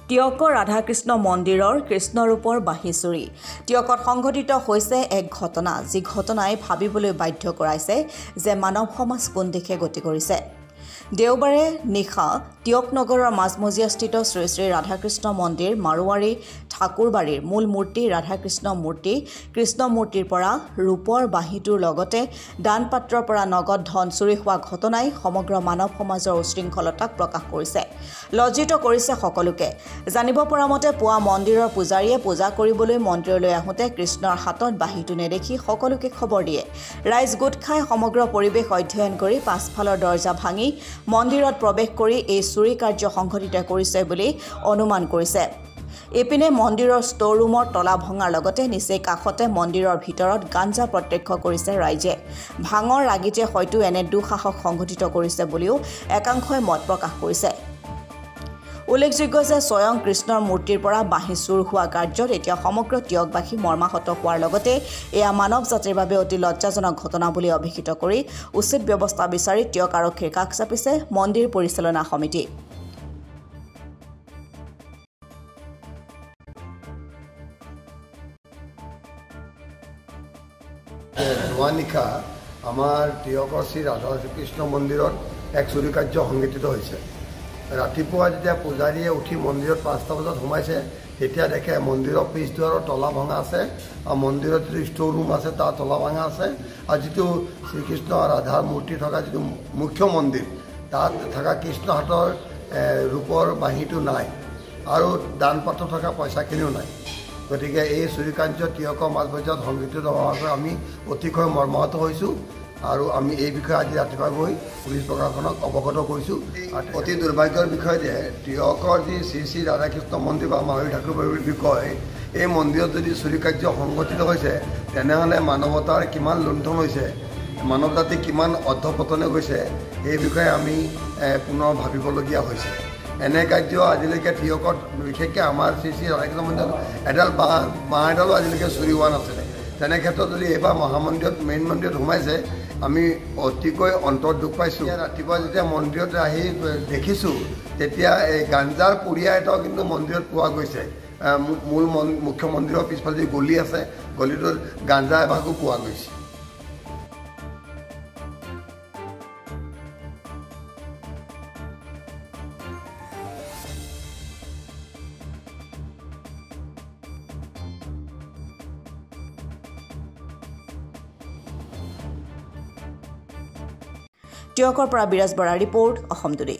টিয়কৰ ৰাধাকৃষ্ণ মন্দিৰৰ কৃষ্ণৰূপৰ বাঁহী চুৰি টিয়কত সংঘটিত হৈছে এক ঘটনা যি ঘটনাই ভাবিবলৈ বাধ্য কৰাইছে যে মানৱ সমাজ কোন দিশে গতি কৰিছে। দেওবাৰে নিশা টিয়ক নগৰৰ মাজমজিয়াস্থিত শ্ৰী শ্ৰী ৰাধাকৃষ্ণ মন্দিৰ মাৰোৱাৰী ঠাকুৰবাৰীৰ মূল মূৰ্তি ৰাধাকৃষ্ণ মূৰ্তি কৃষ্ণ মূৰ্তিৰ পৰা ৰূপৰ বাঁহীটোৰ লগতে দান পাত্ৰৰ পৰা নগদ ধন চুৰি হোৱা ঘটনাই সমগ্ৰ মানৱ সমাজৰ উশৃংখলতাক প্ৰকাশ কৰিছে, লজ্জিত কৰিছে সকলোকে। জানিব পৰা মতে পুৱা মন্দিৰৰ পূজাৰীয়ে পূজা কৰিবলৈ মন্দিৰলৈ আহোঁতে কৃষ্ণৰ হাতত বাঁহীটো নেদেখি সকলোকে খবৰ দিয়ে। ৰাইজ গোট খাই সমগ্ৰ পৰিৱেশ অধ্যয়ন কৰি পাছফালৰ দৰ্জা ভাঙি মন্দিৰত প্ৰৱেশ কৰি এই চুৰি কাৰ্য সংঘটিত কৰিছে বুলি অনুমান কৰিছে। এপিনে মন্দিৰৰ ষ্ট'ৰ ৰুমৰ তলা ভঙাৰ লগতে নিচেই কাষতে মন্দিৰৰ ভিতৰত গাঞ্জা প্ৰত্যক্ষ কৰিছে ৰাইজে। ভাঙৰ ৰাগিতে হয়তো এনে দুঃসাহস সংঘটিত কৰিছে বুলিও একাংশই মত প্ৰকাশ কৰিছে। উল্লেখযোগ্য যে স্বয়ং কৃষ্ণৰ মূৰ্তিৰ পৰা বাঁহী চুৰ হোৱা কাৰ্যত এতিয়া সমগ্ৰ টিয়কবাসী মৰ্মাহত হোৱাৰ লগতে এয়া মানৱ জাতিৰ বাবে অতি লজ্জাজনক ঘটনা বুলি অভিহিত কৰি উচিত ব্যৱস্থা বিচাৰি টিয়ক আৰক্ষীৰ কাষ চাপিছে মন্দিৰ পৰিচালনা সমিতি। যোৱা নিশা আমাৰ টিয়কৰ শ্ৰী ৰাধাকৃষ্ণ মন্দিৰত এক চুৰি কাৰ্য সংঘটিত হৈছে। ৰাতিপুৱা যেতিয়া পূজাৰীয়ে উঠি মন্দিৰত 5টা বজাত সোমাইছে তেতিয়া দেখে মন্দিৰৰ পিছ দুৱাৰৰ তলা ভঙা আছে আৰু মন্দিৰত যিটো ষ্ট'ৰ ৰুম আছে তাৰ তলা ভঙা আছে আৰু যিটো শ্ৰীকৃষ্ণ ৰাধাৰ মূৰ্তি থকা যিটো মুখ্য মন্দিৰ তাত থকা কৃষ্ণ হাতৰ ৰূপৰ বাঁহীটো নাই আৰু দান পাত্ৰ থকা পইচাখিনিও নাই। গতিকে এই চুৰি কাৰ্য টিয়কৰ মাজমজিয়াত সংঘটিত হোৱাৰ বাবে আমি অতিশয় মৰ্মাহত হৈছোঁ আৰু আমি এই বিষয়ে আজি ৰাতিপুৱা গৈ পুলিচ প্ৰশাসনক অৱগত কৰিছোঁ। অতি দুৰ্ভাগ্যৰ বিষয় যে টিয়কৰ যি শ্ৰী শ্ৰী ৰাধাকৃষ্ণ মন্দিৰ বা মাৰোৱাৰী ঠাকুৰবাৰীৰ বিষয় এই মন্দিৰত যদি চুৰি কাৰ্য সংঘটিত হৈছে তেনেহ'লে মানৱতাৰ কিমান লুণ্ঠন হৈছে, মানৱ জাতি কিমান অধঃপতনে গৈছে এই বিষয়ে আমি পুনৰ ভাবিবলগীয়া হৈছে। এনে কাৰ্য আজিলৈকে টিয়কত বিশেষকৈ আমাৰ শ্ৰী শ্ৰী ৰাধাকৃষ্ণ মন্দিৰত এডাল বাঁহ এডালো আজিলৈকে চুৰি হোৱা নাছিলে। তেনে ক্ষেত্ৰত যদি এইবাৰ মহামন্দিৰত মেইন মন্দিৰত সোমাইছে আমি অতিকৈ অন্তৰত দুখ পাইছোঁ। ৰাতিপুৱা যেতিয়া মন্দিৰত আহি দেখিছোঁ তেতিয়া এই গাঞ্জাৰ পুৰিয়া এটাও কিন্তু মন্দিৰত পোৱা গৈছে। মূল মুখ্য মন্দিৰৰ পিছফালে যি গলি আছে গলিটোত গাঞ্জা এভাগো পোৱা গৈছে। টিয়কৰ পৰা বিৰাজ বৰা ৰিপৰ্ট, অসম টুডে।